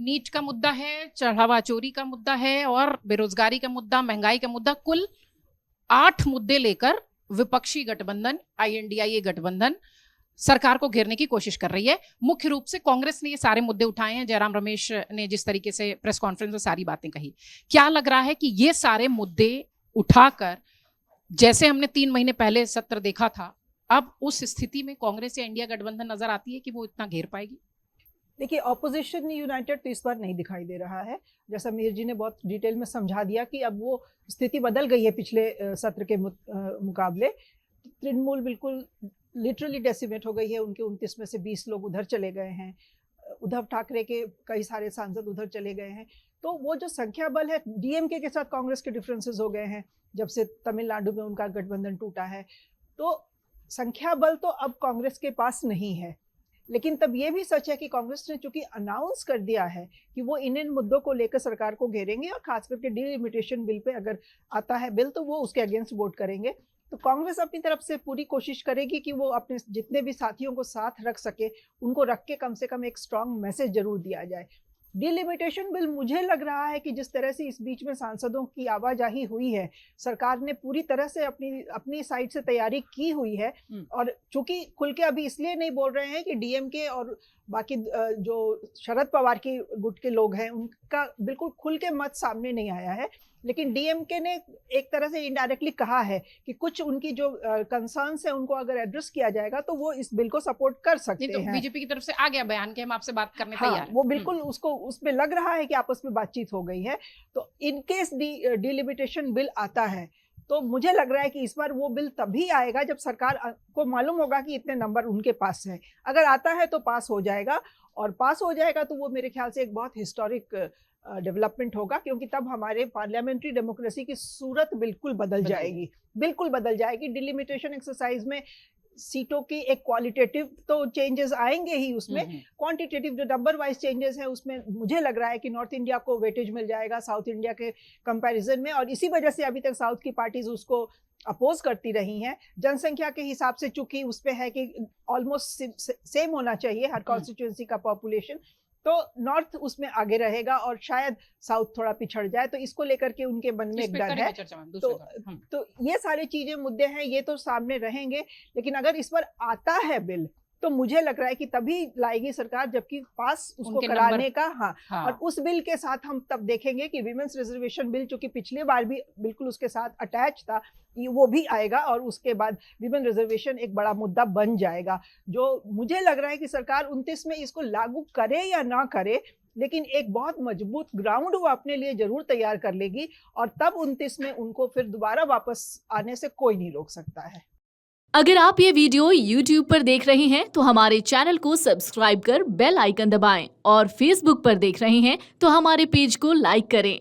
NEET का मुद्दा है, चढ़ावा चोरी का मुद्दा है और बेरोजगारी का मुद्दा, महंगाई का मुद्दा, कुल 8 मुद्दे लेकर विपक्षी गठबंधन INDIA गठबंधन सरकार को घेरने की कोशिश कर रही है। मुख्य रूप से कांग्रेस ने ये सारे मुद्दे उठाए हैं। जयराम रमेश ने जिस तरीके से प्रेस कॉन्फ्रेंस में सारी बातें कही, क्या लग रहा है कि ये सारे मुद्दे उठाकर, जैसे हमने 3 महीने पहले सत्र देखा था, अब उस स्थिति में कांग्रेस या इंडिया गठबंधन नजर आती है कि वो इतना घेर पाएगी? देखिए, ऑपोजिशन यूनाइटेड तो इस बार नहीं दिखाई दे रहा है। जैसा मीर जी ने बहुत डिटेल में समझा दिया कि अब वो स्थिति बदल गई है पिछले सत्र के मुकाबले। तृणमूल बिल्कुल लिटरली डेसिमेट हो गई है। उनके 29 में से 20 लोग उधर चले गए हैं। उद्धव ठाकरे के कई सारे सांसद उधर चले गए हैं। तो वो जो संख्या बल है, DMK के साथ कांग्रेस के डिफरेंसेस हो गए हैं जब से तमिलनाडु में उनका गठबंधन टूटा है। तो संख्या बल तो अब कांग्रेस के पास नहीं है। लेकिन तब ये भी सच है कि कांग्रेस ने चूंकि अनाउंस कर दिया है कि वो इन मुद्दों को लेकर सरकार को घेरेंगे और खास करके डिलिमिटेशन बिल पे अगर आता है बिल तो वो उसके अगेंस्ट वोट करेंगे। तो कांग्रेस अपनी तरफ से पूरी कोशिश करेगी कि वो अपने जितने भी साथियों को साथ रख सके, उनको रख के कम से कम एक स्ट्रांग मैसेज जरूर दिया जाए। डिलिमिटेशन बिल, मुझे लग रहा है कि जिस तरह से इस बीच में सांसदों की आवाजाही हुई है, सरकार ने पूरी तरह से अपनी साइड से तैयारी की हुई है। और चूंकि खुल के अभी इसलिए नहीं बोल रहे हैं कि DMK और बाकी जो शरद पवार की गुट के लोग हैं उनका बिल्कुल खुल के मत सामने नहीं आया है, लेकिन DMK ने एक तरह से इनडायरेक्टली कहा है कि कुछ उनकी जो कंसर्न्स है उनको अगर एड्रेस किया जाएगा तो वो इस बिल को सपोर्ट कर सकते हैं। बीजेपी की तरफ से आ गया बयान कि हम आपसे बात करने हाँ, तैयार हैं। वो बिल्कुल उसको उसमें लग रहा है कि आपस में बातचीत हो गई है। तो इनकेस डिलिमिटेशन बिल आता है तो मुझे लग रहा है कि इस बार वो बिल तभी आएगा जब सरकार को मालूम होगा कि इतने नंबर उनके पास है। अगर आता है तो पास हो जाएगा, और पास हो जाएगा तो वो मेरे ख्याल से एक बहुत हिस्टोरिक डेवलपमेंट होगा, क्योंकि तब हमारे पार्लियामेंट्री डेमोक्रेसी की सूरत बिल्कुल बदल जाएगी, बिल्कुल बदल जाएगी। डिलिमिटेशन एक्सरसाइज में सीटों की एक क्वालिटेटिव तो चेंजेस आएंगे ही, उसमें क्वांटिटेटिव जो नंबर वाइज चेंजेस है उसमें मुझे लग रहा है कि नॉर्थ इंडिया को वेटेज मिल जाएगा साउथ इंडिया के कंपैरिजन में। और इसी वजह से अभी तक साउथ की पार्टीज उसको अपोज करती रही हैं। जनसंख्या के हिसाब से चूंकि उस पे है कि ऑलमोस्ट सेम होना चाहिए हर कॉन्स्टिट्यूएंसी का पॉपुलेशन, तो नॉर्थ उसमें आगे रहेगा और शायद साउथ थोड़ा पिछड़ जाए। तो इसको लेकर के उनके मन में एक डर है। तो ये सारी चीजें मुद्दे हैं, ये तो सामने रहेंगे। लेकिन अगर इस पर आता है बिल तो मुझे लग रहा है कि तभी लाएगी सरकार जबकि पास उसको कराने का। हाँ। और उस बिल के साथ हम तब देखेंगे कि विमेंस रिजर्वेशन बिल, चूंकि पिछली बार भी बिल्कुल उसके साथ अटैच था, वो भी आएगा और उसके बाद विमेन रिजर्वेशन एक बड़ा मुद्दा बन जाएगा। जो मुझे लग रहा है कि सरकार 29 में इसको लागू करे या ना करे, लेकिन एक बहुत मजबूत ग्राउंड वो अपने लिए जरूर तैयार कर लेगी और तब 29 में उनको फिर दोबारा वापस आने से कोई नहीं रोक सकता है। अगर आप ये वीडियो YouTube पर देख रहे हैं तो हमारे चैनल को सब्सक्राइब कर बेल आइकन दबाएं, और Facebook पर देख रहे हैं तो हमारे पेज को लाइक करें।